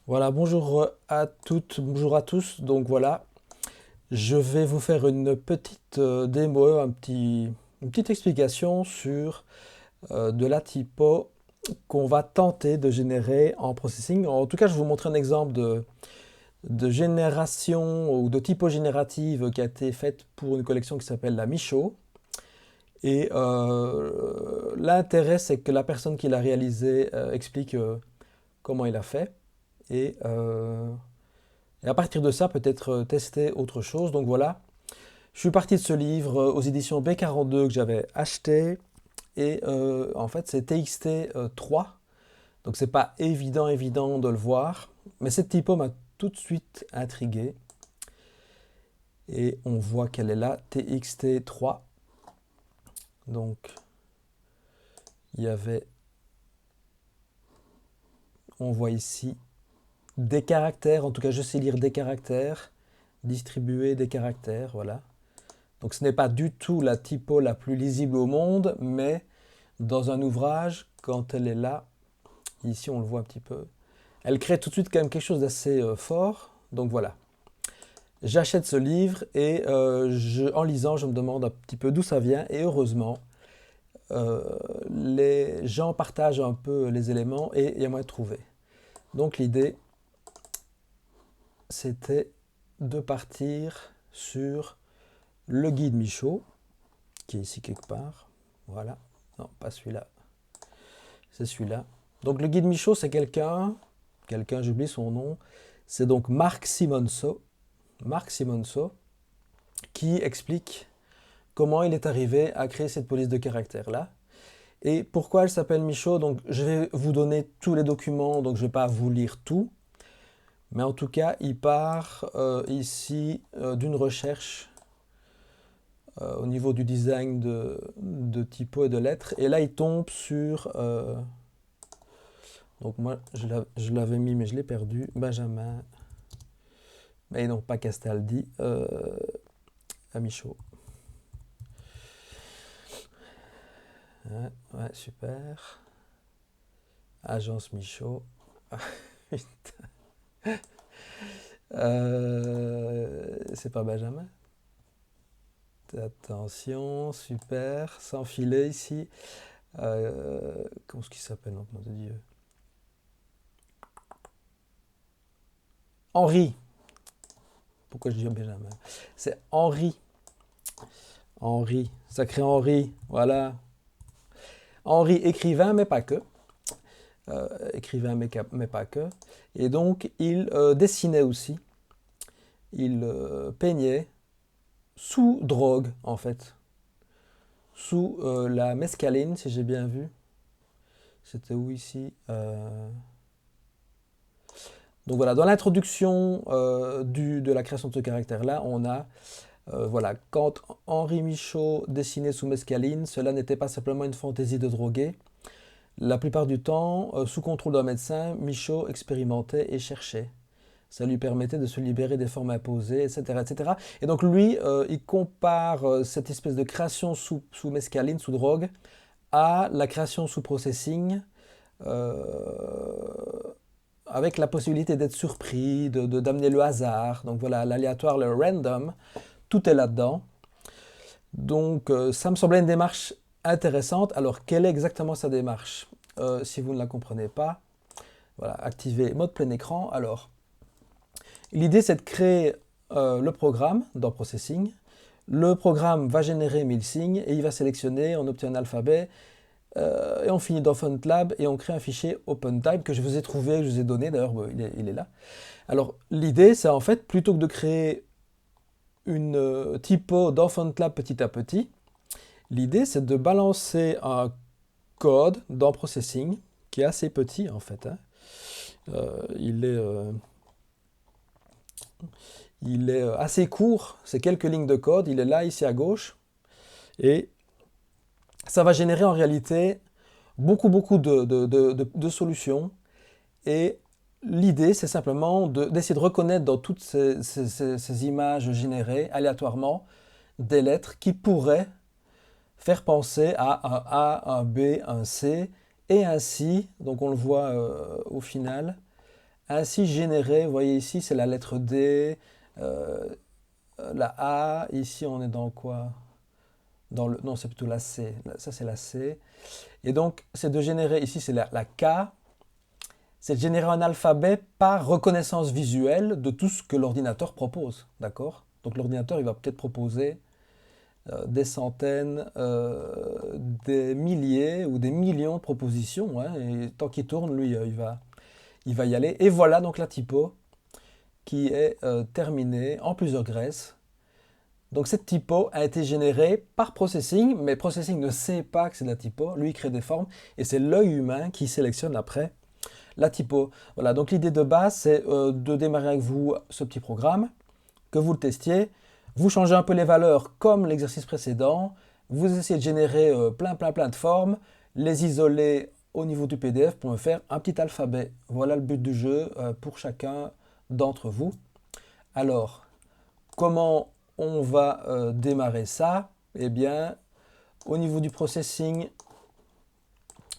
Voilà, bonjour à toutes, bonjour à tous. Donc voilà, je vais vous faire une petite démo, une petite explication sur de la typo qu'on va tenter de générer en processing. En tout cas, je vais vous montrer un exemple de génération ou de typo générative qui a été faite pour une collection qui s'appelle la Michaud. Et l'intérêt, c'est que la personne qui l'a réalisé explique comment il a fait. Et Et à partir de ça, peut-être tester autre chose. Donc voilà, je suis parti de ce livre aux éditions B42 que j'avais acheté. Et en fait, c'est TXT 3. Donc c'est pas évident de le voir. Mais cette typo m'a tout de suite intrigué. Et on voit qu'elle est là, TXT 3. Donc il y avait, on voit ici des caractères. En tout cas, je sais lire des caractères. Distribuer des caractères, voilà. Donc ce n'est pas du tout la typo la plus lisible au monde, mais dans un ouvrage, quand elle est là, ici on le voit un petit peu, elle crée tout de suite quand même quelque chose d'assez fort. Donc voilà, j'achète ce livre et en lisant, je me demande un petit peu d'où ça vient. Et heureusement, les gens partagent un peu les éléments et il y a moyen de trouver. Donc l'idée, c'était de partir sur le guide Michaud, qui est ici quelque part. Voilà, non, pas celui-là, c'est celui-là. Donc le guide Michaud, c'est quelqu'un, j'oublie son nom, c'est donc Marc Simonso, qui explique comment il est arrivé à créer cette police de caractère-là. Et pourquoi elle s'appelle Michaud. Donc je vais vous donner tous les documents, donc je ne vais pas vous lire tout, mais en tout cas, il part ici d'une recherche au niveau du design de typo et de lettres, et là il tombe sur donc moi, je l'avais mis, mais je l'ai perdu. Benjamin, mais non, pas Castaldi, à Michaud. Ouais, ouais, super. Agence Michaud. C'est pas Benjamin. Attention, super. Sans filet ici. Comment est-ce qu'il s'appelle, nom de Dieu? Henri. Pourquoi je dis Benjamin? C'est Henri. Henri. Sacré Henri. Voilà. Henri, écrivain, mais pas que. Écrivain, mais pas que. Et donc, il dessinait aussi. Il peignait sous drogue, en fait. Sous la mescaline, si j'ai bien vu. C'était où ici? Donc voilà, dans l'introduction de la création de ce caractère-là, on a, voilà, quand Henri Michaud dessinait sous mescaline, cela n'était pas simplement une fantaisie de drogué. La plupart du temps, sous contrôle d'un médecin, Michaud expérimentait et cherchait. Ça lui permettait de se libérer des formes imposées, etc. etc. Et donc lui, il compare cette espèce de création sous mescaline, sous drogue, à la création sous processing, euh, avec la possibilité d'être surpris, d'amener le hasard. Donc voilà, l'aléatoire, le random, tout est là-dedans. Donc ça me semblait une démarche intéressante. Alors quelle est exactement sa démarche? Si vous ne la comprenez pas, voilà, activez mode plein écran. Alors, l'idée c'est de créer le programme dans Processing. Le programme va générer 1000 signes et il va sélectionner, on obtient un alphabet et on finit dans FontLab et on crée un fichier OpenType que je vous ai trouvé, que je vous ai donné, d'ailleurs il est là. Alors l'idée c'est en fait plutôt que de créer une typo dans FontLab petit à petit, l'idée c'est de balancer un code dans Processing qui est assez petit en fait, hein. Il est, assez court, c'est quelques lignes de code, il est là ici à gauche et ça va générer en réalité beaucoup de solutions. Et l'idée, c'est simplement d'essayer de reconnaître dans toutes ces images générées aléatoirement des lettres qui pourraient faire penser à un A, un B, un C, et ainsi, donc on le voit au final, ainsi générer, vous voyez ici, c'est la lettre D, euh, la A, ici on est dans quoi? Non, c'est plutôt la C, ça c'est la C. Et donc, c'est de générer, ici c'est la K, c'est de générer un alphabet par reconnaissance visuelle de tout ce que l'ordinateur propose, d'accord? Donc l'ordinateur, il va peut-être proposer des centaines, des milliers ou des millions de propositions, hein, et tant qu'il tourne, lui, il va y aller. Et voilà donc la typo qui est terminée en plusieurs graisses. Donc cette typo a été générée par Processing, mais Processing ne sait pas que c'est de la typo, lui il crée des formes, et c'est l'œil humain qui sélectionne après la typo. Voilà, donc l'idée de base, c'est de démarrer avec vous ce petit programme, que vous le testiez, vous changez un peu les valeurs comme l'exercice précédent, vous essayez de générer plein de formes, les isoler au niveau du PDF pour me faire un petit alphabet. Voilà le but du jeu pour chacun d'entre vous. Alors, comment on va démarrer ça? Eh bien, au niveau du processing,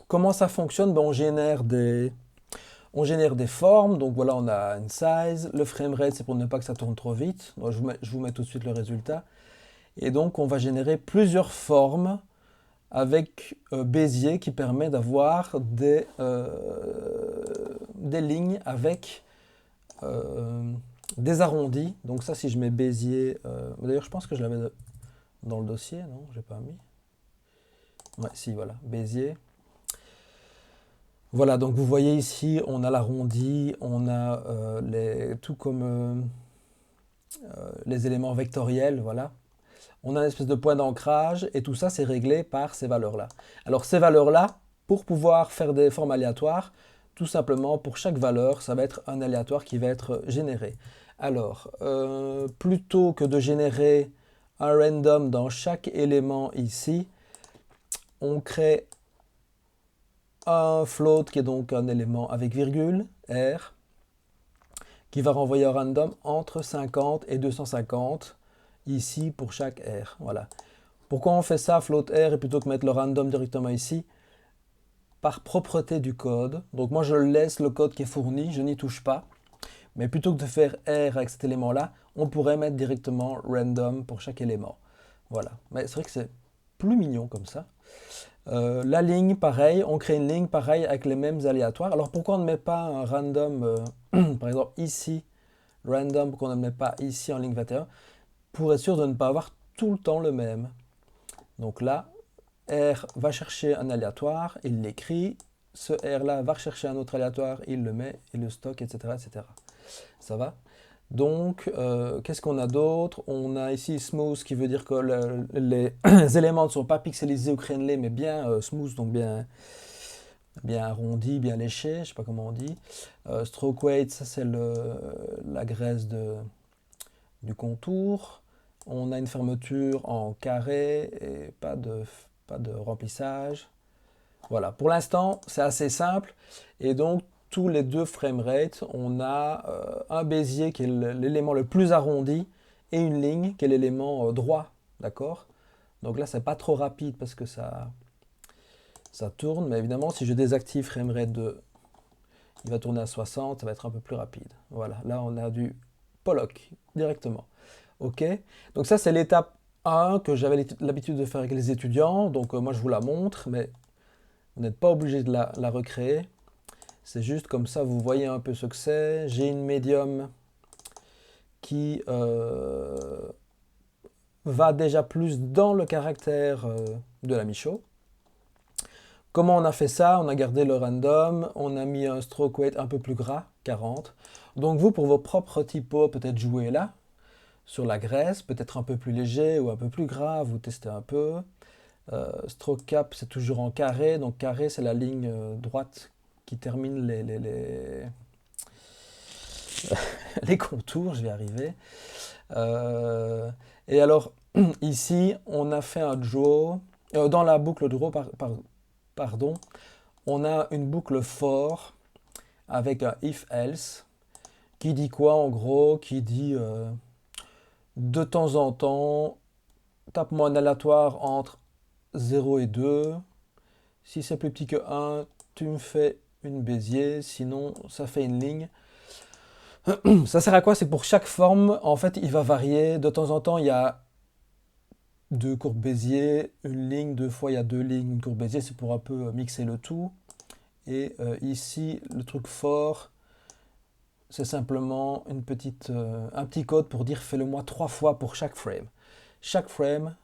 comment ça fonctionne? Ben, on génère des formes, donc voilà, on a une size. Le framerate, c'est pour ne pas que ça tourne trop vite. Donc, je vous mets tout de suite le résultat. Et donc, on va générer plusieurs formes avec Bézier qui permet d'avoir des lignes avec des arrondis. Donc ça, si je mets Bézier... D'ailleurs, je pense que je l'avais dans le dossier, non? J'ai pas mis. Ouais, si, voilà, Bézier. Voilà, donc vous voyez ici, on a l'arrondi, on a tout comme les éléments vectoriels, voilà. On a une espèce de point d'ancrage et tout ça, c'est réglé par ces valeurs-là. Alors ces valeurs-là, pour pouvoir faire des formes aléatoires, tout simplement, pour chaque valeur, ça va être un aléatoire qui va être généré. Alors, plutôt que de générer un random dans chaque élément ici, on crée un float qui est donc un élément avec virgule, R, qui va renvoyer un random entre 50 et 250, ici pour chaque R. Voilà. Pourquoi on fait ça, float R, et plutôt que mettre le random directement ici? Par propreté du code. Donc moi je laisse le code qui est fourni, je n'y touche pas. Mais plutôt que de faire R avec cet élément-là, on pourrait mettre directement random pour chaque élément. Voilà. Mais c'est vrai que c'est plus mignon comme ça. La ligne, pareil, on crée une ligne pareil avec les mêmes aléatoires. Alors pourquoi on ne met pas un random, par exemple ici, random, pourquoi on ne met pas ici en ligne 21, pour être sûr de ne pas avoir tout le temps le même. Donc là, R va chercher un aléatoire, il l'écrit, ce R-là va rechercher un autre aléatoire, il le met, il le stocke, etc. etc. Ça va? Donc, qu'est-ce qu'on a d'autre? On a ici smooth qui veut dire que les éléments ne sont pas pixelisés ou crénelés, mais bien smooth, donc bien arrondi, bien léché, je ne sais pas comment on dit. Stroke weight, ça c'est la graisse du contour. On a une fermeture en carré et pas de remplissage. Voilà, pour l'instant, c'est assez simple. Et donc, tous les deux framerates, on a un Bézier qui est l'élément le plus arrondi et une ligne qui est l'élément droit. D'accord? Donc là, c'est pas trop rapide parce que ça tourne. Mais évidemment, si je désactive framerate 2, il va tourner à 60, ça va être un peu plus rapide. Voilà, là, on a du Pollock directement. Ok? Donc ça, c'est l'étape 1 que j'avais l'habitude de faire avec les étudiants. Donc moi, je vous la montre, mais vous n'êtes pas obligé de la recréer. C'est juste comme ça, vous voyez un peu ce que c'est. J'ai une médium qui va déjà plus dans le caractère de la Michaud. Comment on a fait ça? On a gardé le random, on a mis un stroke weight un peu plus gras, 40. Donc vous, pour vos propres typos, peut-être jouer là, sur la graisse, peut-être un peu plus léger ou un peu plus gras, vous testez un peu. Stroke cap, c'est toujours en carré, donc carré, c'est la ligne droite qui termine les contours, je vais y arriver. Et alors, ici, on a fait un draw, dans la boucle draw, pardon, on a une boucle for avec un if-else, qui dit quoi en gros? Qui dit de temps en temps, tape-moi un aléatoire entre 0 et 2. Si c'est plus petit que 1, tu me fais une Bézier, sinon ça fait une ligne. Ça sert à quoi? C'est que pour chaque forme, en fait, il va varier. De temps en temps, il y a deux courbes Bézier, une ligne, deux fois il y a deux lignes, une courbe Bézier, c'est pour un peu mixer le tout. Et ici, le truc fort, c'est simplement un petit code pour dire fais-le-moi 3 fois pour chaque frame. Chaque frame,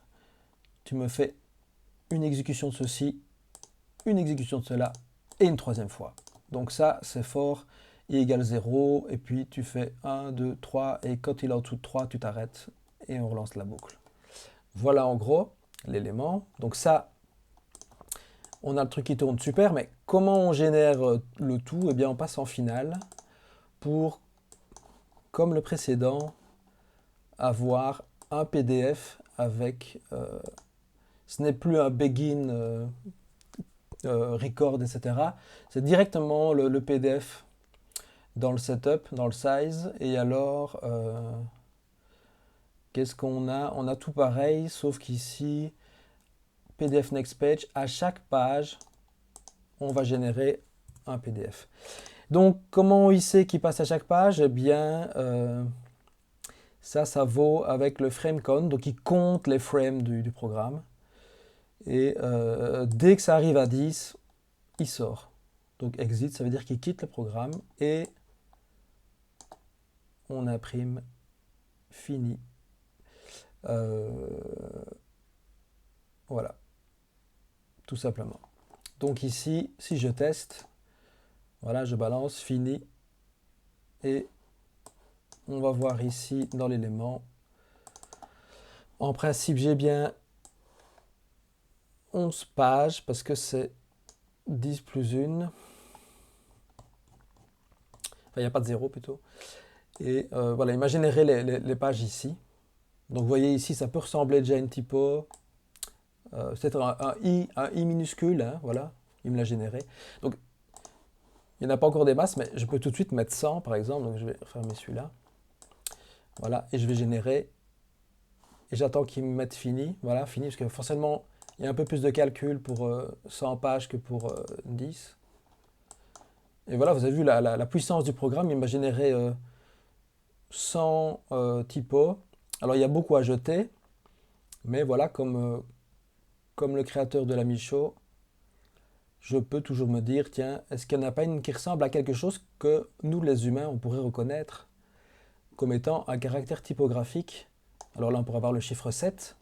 tu me fais une exécution de ceci, une exécution de cela et une troisième fois. Donc ça, c'est fort. I égale 0, et puis tu fais 1, 2, 3, et quand il est en dessous de 3, tu t'arrêtes, et on relance la boucle. Voilà en gros l'élément. Donc ça, on a le truc qui tourne super, mais comment on génère le tout? Eh bien, on passe en finale pour, comme le précédent, avoir un PDF avec... ce n'est plus un begin, record, etc. C'est directement le PDF dans le setup, dans le size, et alors... qu'est-ce qu'on a? On a tout pareil, sauf qu'ici, PDF Next Page, à chaque page, on va générer un PDF. Donc, comment il sait qu'il passe à chaque page? Eh bien, ça vaut avec le frame count. Donc, il compte les frames du programme. Et dès que ça arrive à 10, il sort. Donc, exit, ça veut dire qu'il quitte le programme. Et on imprime fini. Voilà, tout simplement. Donc ici, si je teste, voilà, je balance, fini. Et on va voir ici dans l'élément. En principe, j'ai bien 11 pages parce que c'est 10 plus 1. Enfin, il n'y a pas de 0 plutôt. Et voilà, il m'a généré les pages ici. Donc vous voyez ici, ça peut ressembler déjà à une typo. C'est un I minuscule, hein, voilà, il me l'a généré. Donc, il n'y en a pas encore des masses, mais je peux tout de suite mettre 100 par exemple. Donc je vais fermer celui-là. Voilà, et je vais générer. Et j'attends qu'il me mette fini. Voilà, fini, parce que forcément, il y a un peu plus de calcul pour 100 pages que pour 10. Et voilà, vous avez vu la puissance du programme. Il m'a généré 100 typos. Alors, il y a beaucoup à jeter. Mais voilà, comme le créateur de la Michaud, je peux toujours me dire, tiens, est-ce qu'il n'y en a pas une qui ressemble à quelque chose que nous, les humains, on pourrait reconnaître comme étant un caractère typographique? Alors là, on pourrait avoir le chiffre 7.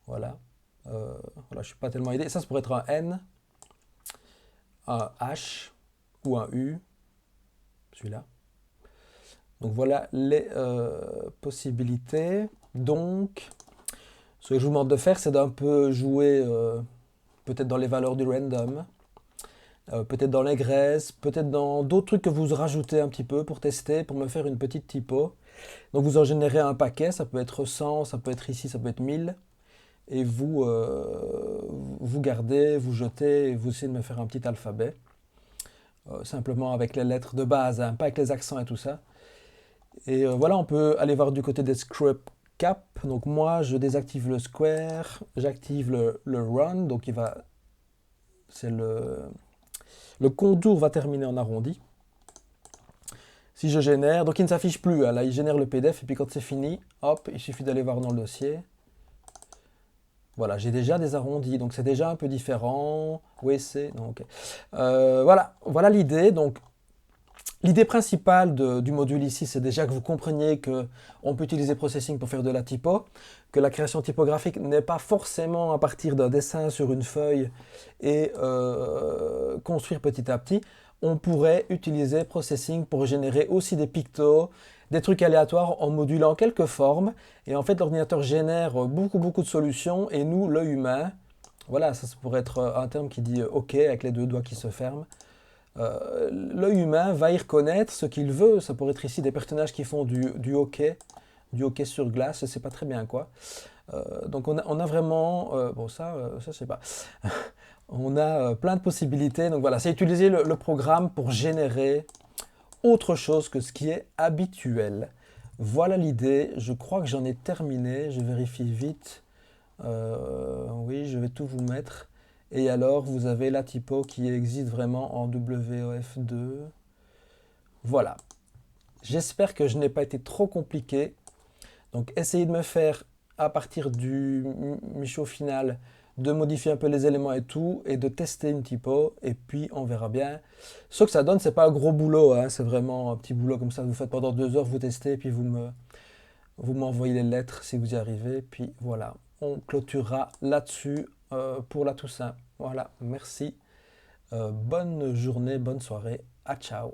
Voilà. Voilà, je ne suis pas tellement aidé. Ça pourrait être un N, un H ou un U. Celui-là. Donc voilà les possibilités. Donc, ce que je vous demande de faire, c'est d'un peu jouer peut-être dans les valeurs du random, peut-être dans les graisses, peut-être dans d'autres trucs que vous rajoutez un petit peu pour tester, pour me faire une petite typo. Donc vous en générez un paquet, ça peut être 100, ça peut être ici, ça peut être 1000. Et vous, vous gardez, vous jetez, et vous essayez de me faire un petit alphabet. Simplement avec les lettres de base, hein, pas avec les accents et tout ça. Et voilà, on peut aller voir du côté des script cap. Donc moi, je désactive le square, j'active le run. Donc c'est le contour va terminer en arrondi. Si je génère, donc il ne s'affiche plus. Hein, là, il génère le PDF et puis quand c'est fini, hop, il suffit d'aller voir dans le dossier. Voilà, j'ai déjà des arrondis, donc c'est déjà un peu différent. Oui, c'est... Okay. Voilà l'idée. Donc, l'idée principale du module ici, c'est déjà que vous compreniez qu'on peut utiliser Processing pour faire de la typo, que la création typographique n'est pas forcément à partir d'un dessin sur une feuille et construire petit à petit. On pourrait utiliser Processing pour générer aussi des pictos, des trucs aléatoires en modulant quelques formes. Et en fait, l'ordinateur génère beaucoup de solutions et nous, l'œil humain, voilà, ça pourrait être un terme qui dit OK avec les deux doigts qui se ferment. L'œil humain va y reconnaître ce qu'il veut. Ça pourrait être ici des personnages qui font du hockey sur glace, je ne sais pas très bien quoi. Donc on a vraiment... bon ça je sais pas. On a plein de possibilités. Donc voilà, c'est utiliser le programme pour générer autre chose que ce qui est habituel. Voilà l'idée. Je crois que j'en ai terminé. Je vérifie vite. Oui, je vais tout vous mettre. Et alors, vous avez la typo qui existe vraiment en WOF2. Voilà. J'espère que je n'ai pas été trop compliqué. Donc essayez de me faire à partir du Michaud final, de modifier un peu les éléments et tout, et de tester un petit peu, et puis on verra bien. Ce que ça donne, c'est pas un gros boulot, hein, c'est vraiment un petit boulot comme ça, vous faites pendant 2 heures, vous testez, et puis vous m'envoyez les lettres si vous y arrivez, puis voilà. On clôturera là-dessus pour la Toussaint. Voilà, merci. Bonne journée, bonne soirée. À ciao.